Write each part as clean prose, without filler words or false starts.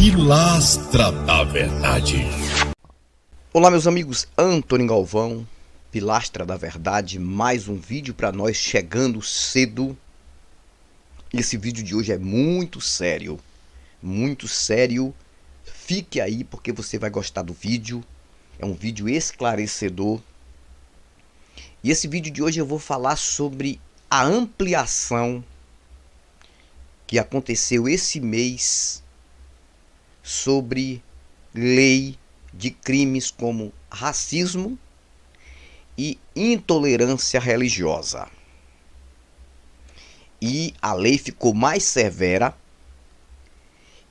Pilastra da Verdade. Olá meus amigos, Antônio Galvão, Pilastra da Verdade, mais um vídeo para nós chegando cedo. Esse vídeo de hoje é muito sério, fique aí porque você vai gostar do vídeo, é um vídeo esclarecedor. E esse vídeo de hoje eu vou falar sobre a ampliação que aconteceu esse mês sobre lei de crimes como racismo e intolerância religiosa. E a lei ficou mais severa.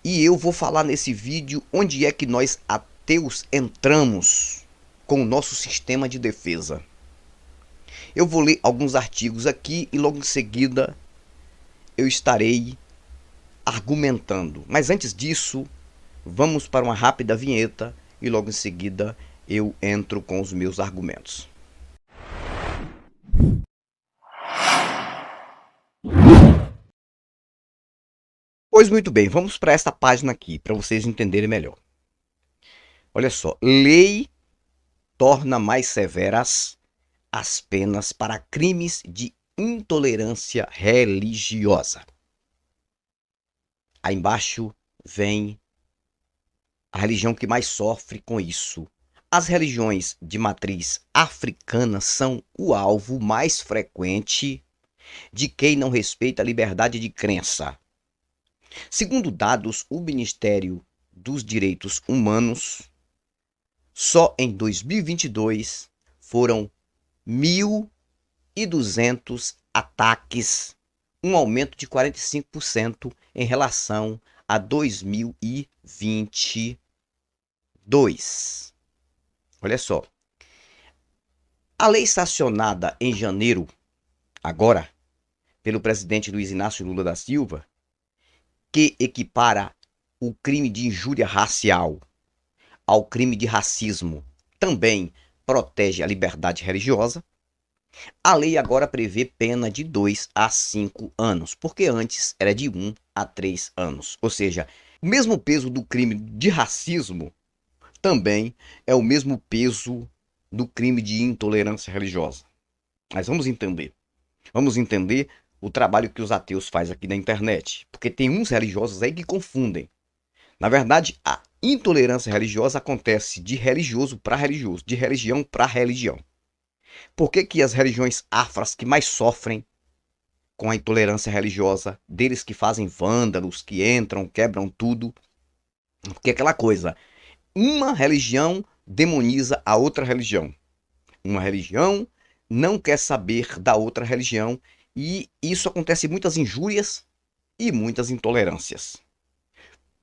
E eu vou falar nesse vídeo onde é que nós ateus entramos com o nosso sistema de defesa. Eu vou ler alguns artigos aqui e logo em seguida eu estarei argumentando. Mas antes disso, vamos para uma rápida vinheta e logo em seguida eu entro com os meus argumentos. Pois muito bem, vamos para esta página aqui para vocês entenderem melhor. Olha só, lei torna mais severas as penas para crimes de intolerância religiosa. Aí embaixo vem a religião que mais sofre com isso. As religiões de matriz africana são o alvo mais frequente de quem não respeita a liberdade de crença. Segundo dados do Ministério dos Direitos Humanos, só em 2022 foram 1.200 ataques, um aumento de 45% em relação a 2022. Olha só. A lei sancionada em janeiro, agora, pelo presidente Luiz Inácio Lula da Silva, que equipara o crime de injúria racial ao crime de racismo, também protege a liberdade religiosa. A lei agora prevê pena de 2 a 5 anos, porque antes era de 1 a 3 anos. Ou seja, o mesmo peso do crime de racismo também é o mesmo peso do crime de intolerância religiosa. Mas vamos entender o trabalho que os ateus fazem aqui na internet, porque tem uns religiosos aí que confundem. Na verdade, a intolerância religiosa acontece de religioso para religioso, de religião para religião. Por que as religiões afras que mais sofrem com a intolerância religiosa, deles que fazem vândalos, que entram, quebram tudo? Porque é aquela coisa, uma religião demoniza a outra religião. Uma religião não quer saber da outra religião e isso acontece em muitas injúrias e muitas intolerâncias.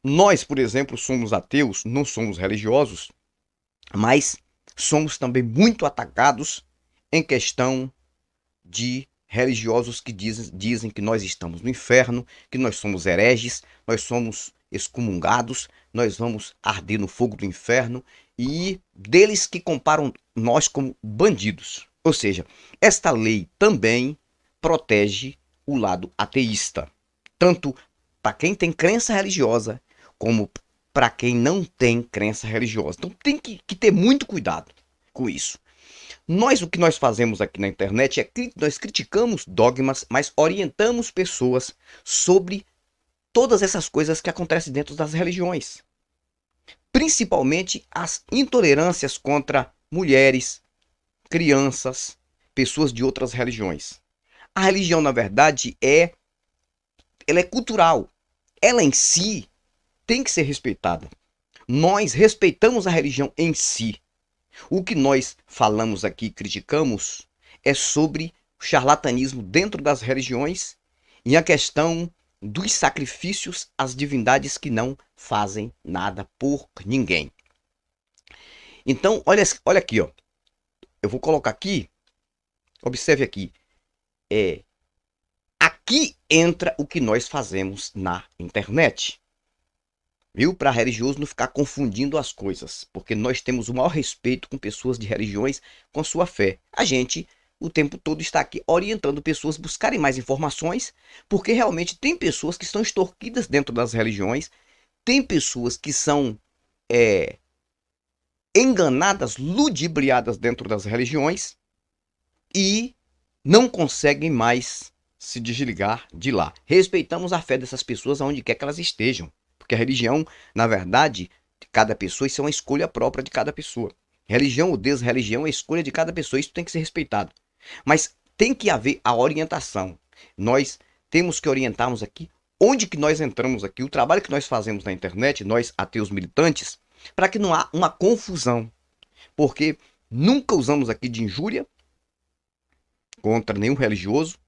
Nós, por exemplo, somos ateus, não somos religiosos, mas somos também muito atacados em questão de religiosos que dizem que nós estamos no inferno, que nós somos hereges, nós somos excomungados, nós vamos arder no fogo do inferno, e deles que comparam nós como bandidos. Ou seja, esta lei também protege o lado ateísta, tanto para quem tem crença religiosa, como para quem não tem crença religiosa. Então tem que ter muito cuidado com isso. O que nós fazemos aqui na internet é que nós criticamos dogmas, mas orientamos pessoas sobre todas essas coisas que acontecem dentro das religiões. Principalmente as intolerâncias contra mulheres, crianças, pessoas de outras religiões. A religião, na verdade, ela é cultural. Ela em si tem que ser respeitada. Nós respeitamos a religião em si. O que nós falamos aqui, criticamos, é sobre o charlatanismo dentro das religiões e a questão dos sacrifícios às divindades que não fazem nada por ninguém. Então, olha aqui, ó. Eu vou colocar aqui, observe aqui. Aqui entra o que nós fazemos na internet. Viu? Para religioso não ficar confundindo as coisas, porque nós temos o maior respeito com pessoas de religiões, com a sua fé. A gente o tempo todo está aqui orientando pessoas a buscarem mais informações, porque realmente tem pessoas que estão extorquidas dentro das religiões tem pessoas que são enganadas, ludibriadas dentro das religiões e não conseguem mais se desligar de lá. Respeitamos a fé dessas pessoas aonde quer que elas estejam, porque a religião, na verdade, de cada pessoa, isso é uma escolha própria de cada pessoa. Religião ou desreligião é a escolha de cada pessoa, isso tem que ser respeitado. Mas tem que haver a orientação. Nós temos que orientarmos aqui onde que nós entramos aqui, o trabalho que nós fazemos na internet, nós ateus militantes, para que não há uma confusão. Porque nunca usamos aqui de injúria contra nenhum religioso.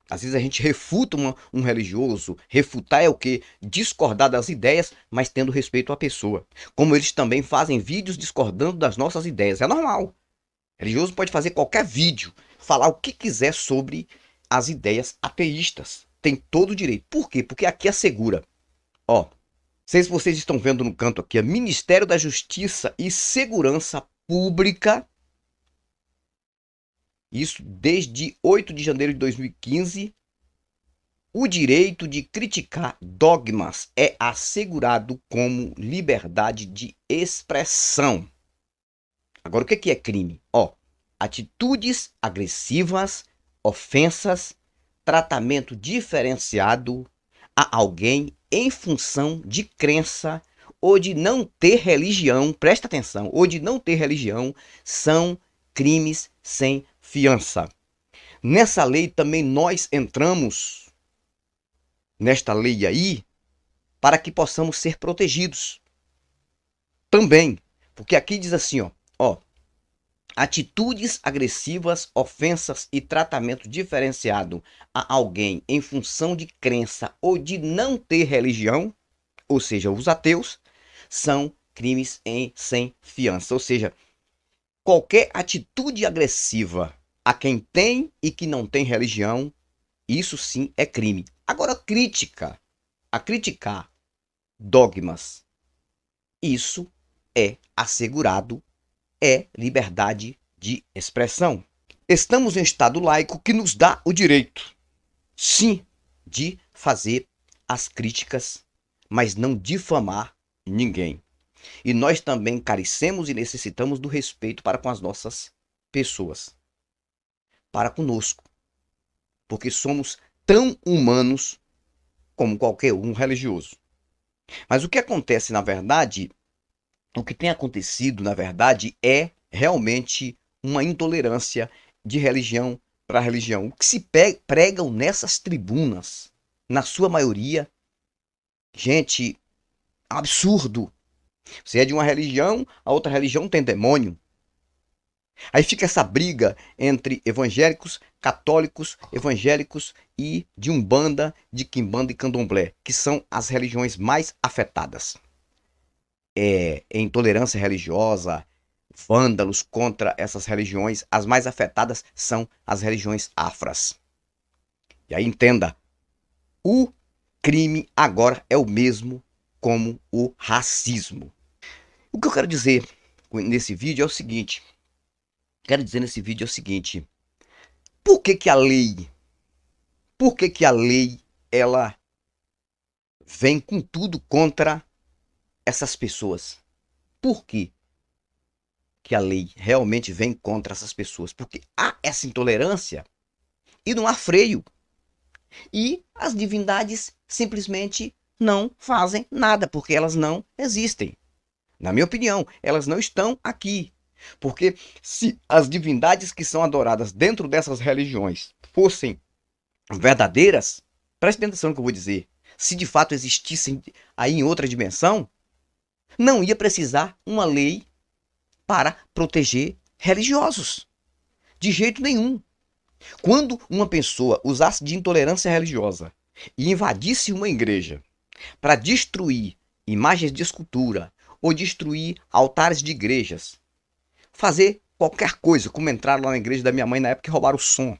Às vezes a gente refuta um religioso. Refutar é o quê? Discordar das ideias, mas tendo respeito à pessoa. Como eles também fazem vídeos discordando das nossas ideias. É normal. O religioso pode fazer qualquer vídeo, falar o que quiser sobre as ideias ateístas. Tem todo o direito. Por quê? Porque aqui assegura. Ó, não sei se vocês estão vendo no canto aqui, Ministério da Justiça e Segurança Pública. Isso desde 8 de janeiro de 2015. O direito de criticar dogmas é assegurado como liberdade de expressão. Agora, o que é crime? Ó, atitudes agressivas, ofensas, tratamento diferenciado a alguém em função de crença ou de não ter religião, presta atenção, ou de não ter religião, são crimes sem fiança. Nessa lei também nós entramos, nesta lei aí, para que possamos ser protegidos. Também, porque aqui diz assim, ó, atitudes agressivas, ofensas e tratamento diferenciado a alguém em função de crença ou de não ter religião, ou seja, os ateus, são crimes sem fiança. Ou seja, qualquer atitude agressiva a quem tem e que não tem religião, isso sim é crime. Agora, a criticar dogmas, isso é assegurado, é liberdade de expressão. Estamos em Estado laico que nos dá o direito, sim, de fazer as críticas, mas não difamar ninguém. E nós também carecemos e necessitamos do respeito para com as nossas pessoas, para conosco, porque somos tão humanos como qualquer um religioso. Mas o que acontece, na verdade, o que tem acontecido, na verdade, é realmente uma intolerância de religião para religião. O que se pregam nessas tribunas, na sua maioria, gente, absurdo. Você é de uma religião, a outra religião tem demônio. Aí fica essa briga entre evangélicos, católicos, evangélicos e de Umbanda, de Quimbanda e Candomblé, que são as religiões mais afetadas. Intolerância religiosa, vândalos contra essas religiões, as mais afetadas são as religiões afras. E aí entenda, o crime agora é o mesmo como o racismo. O que eu quero dizer nesse vídeo é o seguinte, por que a lei, ela vem com tudo contra essas pessoas? Por que a lei realmente vem contra essas pessoas? Porque há essa intolerância e não há freio. E as divindades simplesmente não fazem nada, porque elas não existem. Na minha opinião, elas não estão aqui. Porque se as divindades que são adoradas dentro dessas religiões fossem verdadeiras, preste atenção no que eu vou dizer, se de fato existissem aí em outra dimensão, não ia precisar uma lei para proteger religiosos. De jeito nenhum. Quando uma pessoa usasse de intolerância religiosa e invadisse uma igreja para destruir imagens de escultura ou destruir altares de igrejas, fazer qualquer coisa, como entraram lá na igreja da minha mãe na época e roubaram o som,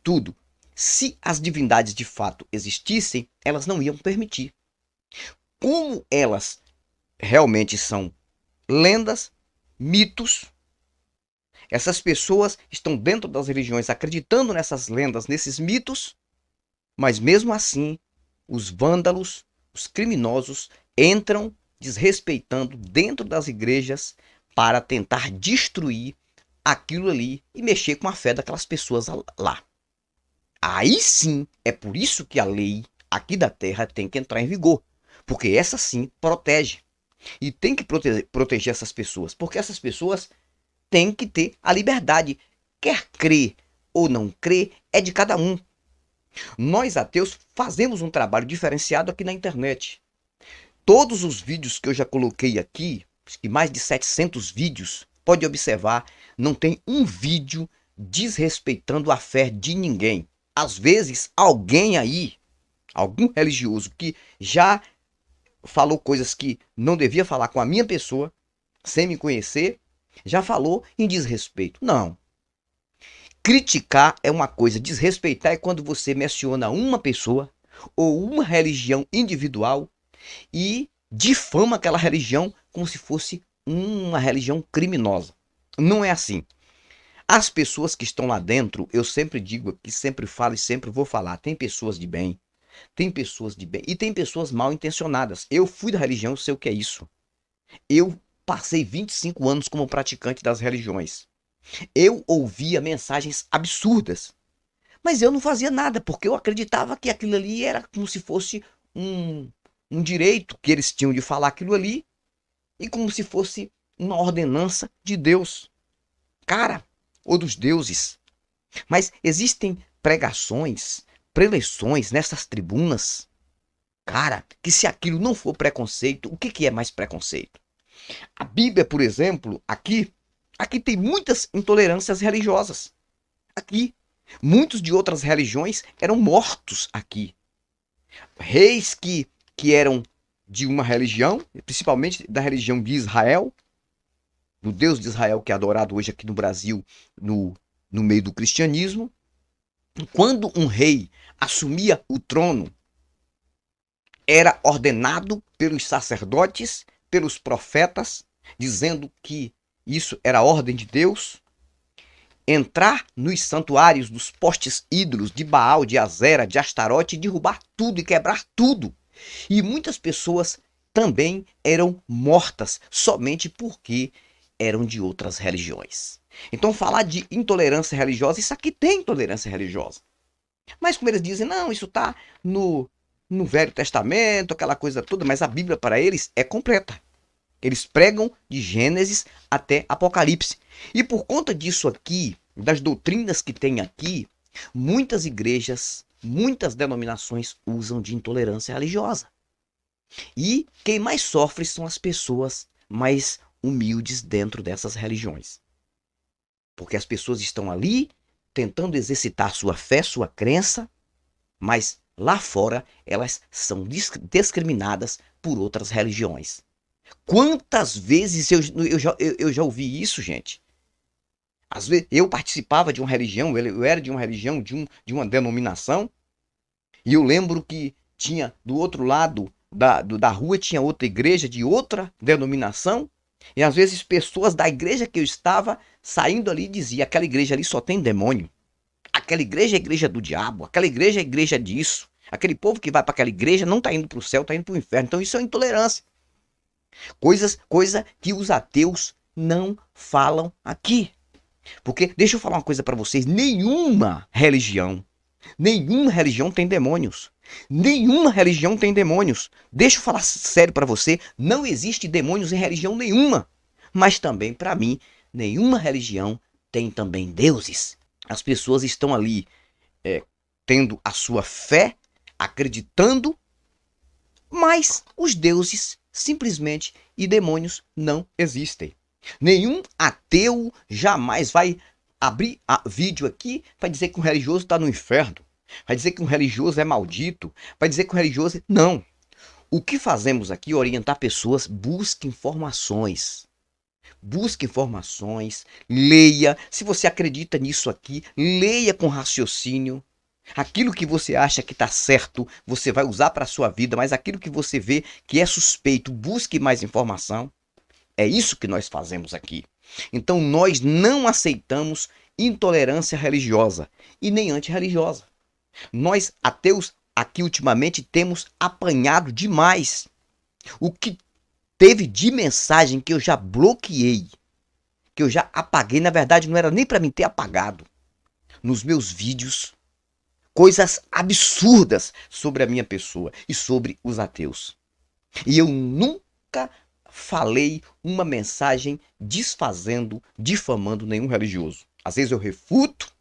tudo. Se as divindades de fato existissem, elas não iam permitir. Como elas realmente são lendas, mitos, essas pessoas estão dentro das religiões acreditando nessas lendas, nesses mitos, mas mesmo assim, os vândalos, os criminosos entram desrespeitando dentro das igrejas para tentar destruir aquilo ali e mexer com a fé daquelas pessoas lá. Aí sim, é por isso que a lei aqui da terra tem que entrar em vigor, porque essa sim protege. E tem que proteger essas pessoas, porque essas pessoas têm que ter a liberdade. Quer crer ou não crer, é de cada um. Nós ateus fazemos um trabalho diferenciado aqui na internet. Todos os vídeos que eu já coloquei aqui, mais de 700 vídeos, pode observar, não tem um vídeo desrespeitando a fé de ninguém. Às vezes, alguém aí, algum religioso que já falou coisas que não devia falar com a minha pessoa, sem me conhecer, já falou em desrespeito. Não. Criticar é uma coisa, desrespeitar é quando você menciona uma pessoa ou uma religião individual e difama aquela religião como se fosse uma religião criminosa. Não é assim. As pessoas que estão lá dentro, eu sempre digo aqui, sempre falo e sempre vou falar, tem pessoas de bem, tem pessoas de bem e tem pessoas mal intencionadas. Eu fui da religião, eu sei o que é isso. Eu passei 25 anos como praticante das religiões. Eu ouvia mensagens absurdas, mas eu não fazia nada, porque eu acreditava que aquilo ali era como se fosse um direito que eles tinham de falar aquilo ali, e como se fosse uma ordenança de Deus, cara, ou dos deuses. Mas existem pregações, preleções nessas tribunas, cara, que se aquilo não for preconceito, o que é mais preconceito? A Bíblia, por exemplo, aqui tem muitas intolerâncias religiosas. Aqui, muitos de outras religiões eram mortos aqui. Reis que eram de uma religião, principalmente da religião de Israel, do Deus de Israel que é adorado hoje aqui no Brasil, no meio do cristianismo. Quando um rei assumia o trono, era ordenado pelos sacerdotes, pelos profetas, dizendo que isso era a ordem de Deus, entrar nos santuários dos postes ídolos de Baal, de Azera, de Astarote, derrubar tudo e quebrar tudo. E muitas pessoas também eram mortas somente porque eram de outras religiões. Então falar de intolerância religiosa, isso aqui tem intolerância religiosa. Mas como eles dizem, não, isso está no Velho Testamento, aquela coisa toda, mas a Bíblia para eles é completa. Eles pregam de Gênesis até Apocalipse. E por conta disso aqui, das doutrinas que tem aqui, muitas igrejas, muitas denominações usam de intolerância religiosa. E quem mais sofre são as pessoas mais humildes dentro dessas religiões. Porque as pessoas estão ali tentando exercitar sua fé, sua crença, mas lá fora elas são discriminadas por outras religiões. Quantas vezes eu já ouvi isso, gente? Às vezes eu participava de uma religião, eu era de uma religião, de uma denominação, e eu lembro que tinha do outro lado da rua tinha outra igreja de outra denominação, e às vezes pessoas da igreja que eu estava saindo ali diziam, aquela igreja ali só tem demônio, aquela igreja é a igreja do diabo, aquela igreja é a igreja disso, aquele povo que vai para aquela igreja não está indo para o céu, está indo para o inferno. Então isso é intolerância. Coisa que os ateus não falam aqui. Porque, deixa eu falar uma coisa para vocês, nenhuma religião tem demônios. Nenhuma religião tem demônios. Deixa eu falar sério para você, não existe demônios em religião nenhuma. Mas também, para mim, nenhuma religião tem também deuses. As pessoas estão ali tendo a sua fé, acreditando, mas os deuses simplesmente e demônios não existem. Nenhum ateu jamais vai abrir vídeo aqui para dizer que um religioso está no inferno, vai dizer que um religioso é maldito, vai dizer que um religioso... Não. O que fazemos aqui é orientar pessoas, busque informações. Busque informações, leia. Se você acredita nisso aqui, leia com raciocínio. Aquilo que você acha que está certo, você vai usar para a sua vida, mas aquilo que você vê que é suspeito, busque mais informação. É isso que nós fazemos aqui. Então nós não aceitamos intolerância religiosa e nem antirreligiosa. Nós, ateus, aqui ultimamente temos apanhado demais. O que teve de mensagem que eu já bloqueei, que eu já apaguei, na verdade não era nem para mim ter apagado nos meus vídeos, coisas absurdas sobre a minha pessoa e sobre os ateus. E eu nunca falei uma mensagem desfazendo, difamando nenhum religioso. Às vezes eu refuto,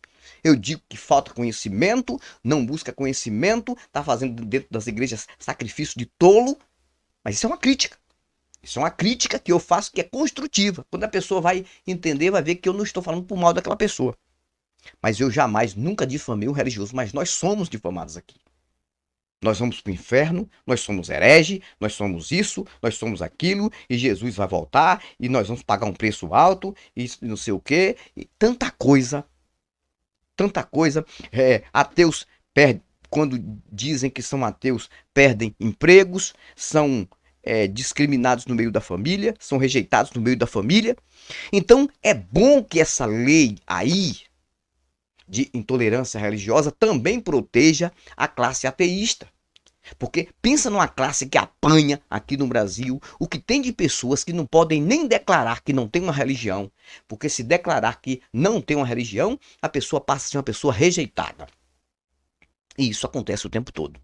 eu digo que falta conhecimento, não busca conhecimento, está fazendo dentro das igrejas sacrifício de tolo, mas isso é uma crítica. Isso é uma crítica que eu faço que é construtiva. Quando a pessoa vai entender, vai ver que eu não estou falando por mal daquela pessoa. Mas eu jamais, nunca difamei um religioso, mas nós somos difamados aqui. Nós vamos para o inferno, nós somos herege, nós somos isso, nós somos aquilo, e Jesus vai voltar, e nós vamos pagar um preço alto, e não sei o quê, e tanta coisa. Tanta coisa. Ateus perdem, quando dizem que são ateus, perdem empregos, são discriminados no meio da família, são rejeitados no meio da família. Então é bom que essa lei aí de intolerância religiosa também proteja a classe ateísta. Porque pensa numa classe que apanha aqui no Brasil, o que tem de pessoas que não podem nem declarar que não tem uma religião, porque se declarar que não tem uma religião, a pessoa passa a ser uma pessoa rejeitada. E isso acontece o tempo todo.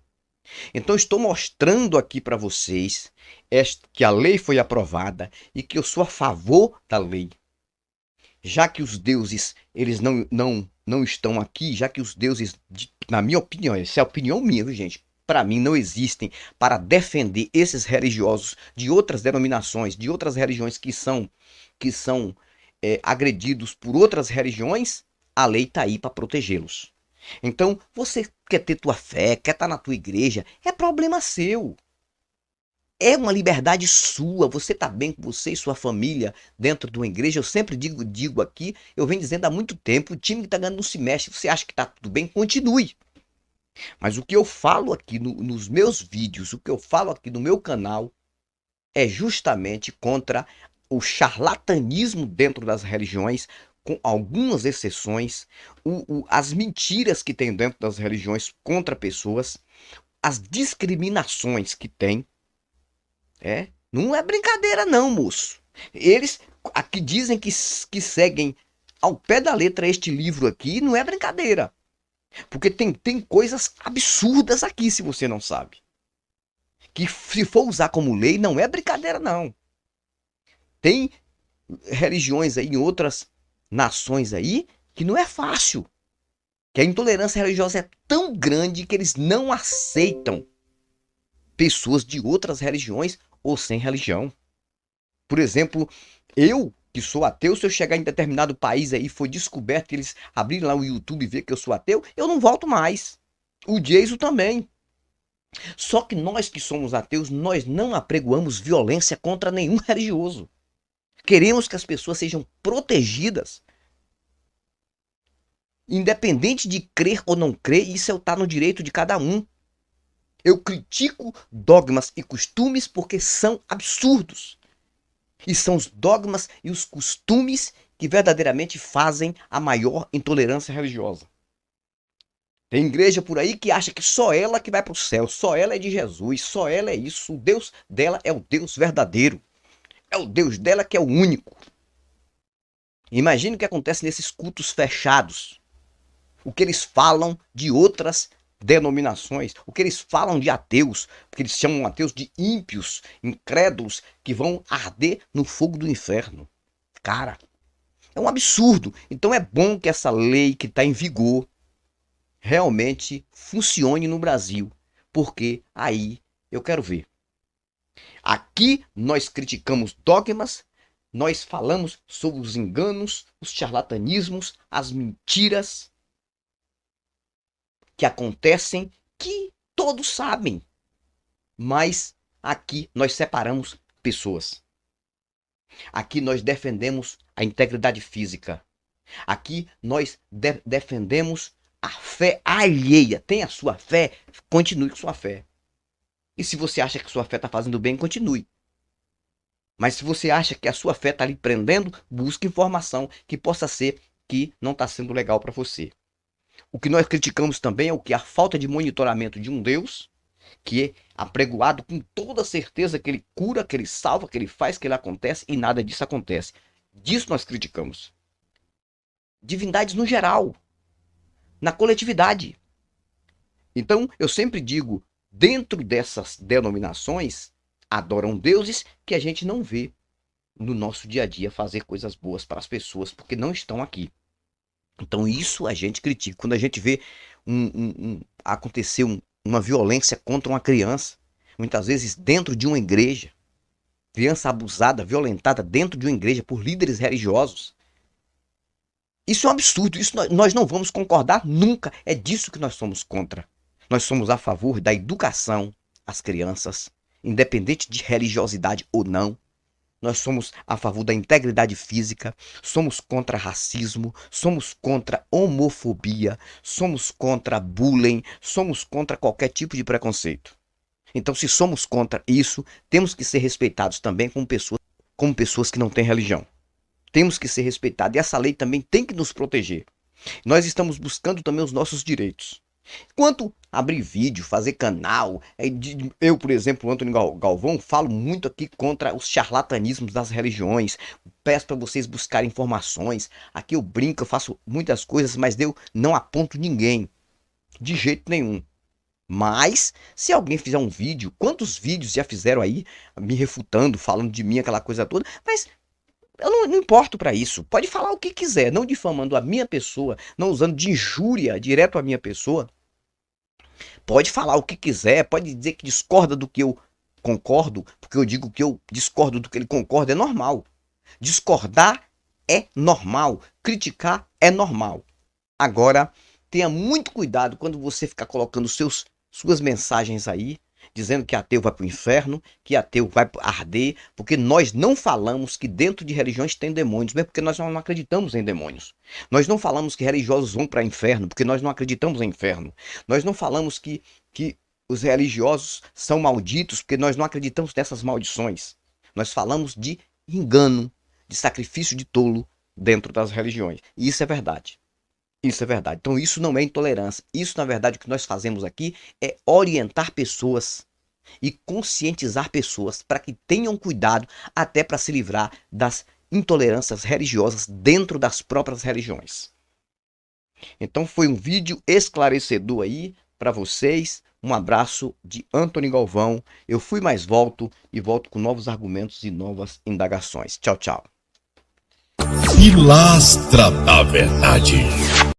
Então estou mostrando aqui para vocês que a lei foi aprovada e que eu sou a favor da lei. Já que os deuses, eles não estão aqui, já que os deuses, na minha opinião, essa é a opinião minha, viu, gente? Para mim não existem para defender esses religiosos de outras denominações, de outras religiões que são agredidos por outras religiões, a lei está aí para protegê-los. Então, você quer ter tua fé, quer estar na tua igreja, é problema seu. É uma liberdade sua, você está bem com você e sua família dentro de uma igreja. Eu sempre digo aqui, eu venho dizendo há muito tempo, o time que está ganhando não se mexe. Você acha que está tudo bem? Continue. Mas o que eu falo aqui nos meus vídeos, o que eu falo aqui no meu canal, é justamente contra o charlatanismo dentro das religiões, com algumas exceções, as mentiras que tem dentro das religiões contra pessoas, as discriminações que tem. Não é brincadeira não, moço. Eles aqui dizem que seguem ao pé da letra este livro aqui, não é brincadeira. Porque tem coisas absurdas aqui, se você não sabe. Que se for usar como lei, não é brincadeira não. Tem religiões aí em outras nações aí que não é fácil. Que a intolerância religiosa é tão grande que eles não aceitam pessoas de outras religiões ou sem religião. Por exemplo, eu que sou ateu, se eu chegar em determinado país aí, foi descoberto que eles abriram lá o YouTube e ver que eu sou ateu, eu não volto mais. O Jason também. Só que nós que somos ateus, nós não apregoamos violência contra nenhum religioso. Queremos que as pessoas sejam protegidas. Independente de crer ou não crer, isso está no direito de cada um. Eu critico dogmas e costumes porque são absurdos. E são os dogmas e os costumes que verdadeiramente fazem a maior intolerância religiosa. Tem igreja por aí que acha que só ela que vai para o céu, só ela é de Jesus, só ela é isso. O Deus dela é o Deus verdadeiro. É o Deus dela que é o único. Imagine o que acontece nesses cultos fechados. O que eles falam de outras denominações, o que eles falam de ateus, porque eles chamam ateus de ímpios, incrédulos, que vão arder no fogo do inferno. Cara, é um absurdo. Então é bom que essa lei que está em vigor realmente funcione no Brasil, porque aí eu quero ver. Aqui nós criticamos dogmas, nós falamos sobre os enganos, os charlatanismos, as mentiras que acontecem, que todos sabem. Mas aqui nós separamos pessoas. Aqui nós defendemos a integridade física. Aqui nós defendemos a fé alheia. Tem a sua fé, continue com sua fé. E se você acha que sua fé está fazendo bem, continue. Mas se você acha que a sua fé está lhe prendendo, busque informação que possa ser que não está sendo legal para você. O que nós criticamos também é o que? A falta de monitoramento de um Deus que é apregoado com toda certeza que ele cura, que ele salva, que ele faz, que ele acontece, e nada disso acontece. Disso nós criticamos. Divindades no geral, na coletividade. Então, eu sempre digo, dentro dessas denominações, adoram deuses que a gente não vê no nosso dia a dia fazer coisas boas para as pessoas, porque não estão aqui. Então, isso a gente critica. Quando a gente vê acontecer uma violência contra uma criança, muitas vezes dentro de uma igreja, criança abusada, violentada dentro de uma igreja por líderes religiosos, isso é um absurdo, isso nós não vamos concordar nunca. É disso que nós somos contra. Nós somos a favor da educação às crianças, independente de religiosidade ou não. Nós somos a favor da integridade física, somos contra racismo, somos contra homofobia, somos contra bullying, somos contra qualquer tipo de preconceito. Então, se somos contra isso, temos que ser respeitados também como pessoas que não têm religião. Temos que ser respeitados e essa lei também tem que nos proteger. Nós estamos buscando também os nossos direitos. Quanto abrir vídeo, fazer canal, eu, por exemplo, Antônio Galvão, falo muito aqui contra os charlatanismos das religiões. Peço para vocês buscarem informações. Aqui eu brinco, eu faço muitas coisas, mas eu não aponto ninguém, de jeito nenhum. Mas, se alguém fizer um vídeo, quantos vídeos já fizeram aí, me refutando, falando de mim, aquela coisa toda, mas eu não importo para isso. Pode falar o que quiser, não difamando a minha pessoa, não usando de injúria direto à minha pessoa. Pode falar o que quiser, pode dizer que discorda do que eu concordo, porque eu digo que eu discordo do que ele concorda, é normal. Discordar é normal, criticar é normal. Agora, tenha muito cuidado quando você ficar colocando suas mensagens aí, dizendo que ateu vai para o inferno, que ateu vai arder, porque nós não falamos que dentro de religiões tem demônios, mesmo porque nós não acreditamos em demônios. Nós não falamos que religiosos vão para o inferno, porque nós não acreditamos em inferno. Nós não falamos que os religiosos são malditos, porque nós não acreditamos nessas maldições. Nós falamos de engano, de sacrifício de tolo dentro das religiões. E isso é verdade. Isso é verdade. Então isso não é intolerância. Isso, na verdade, o que nós fazemos aqui é orientar pessoas e conscientizar pessoas para que tenham cuidado até para se livrar das intolerâncias religiosas dentro das próprias religiões. Então foi um vídeo esclarecedor aí para vocês. Um abraço de Antônio Galvão. Eu fui, mais volto e volto com novos argumentos e novas indagações. Tchau, tchau. Pilastra da Verdade.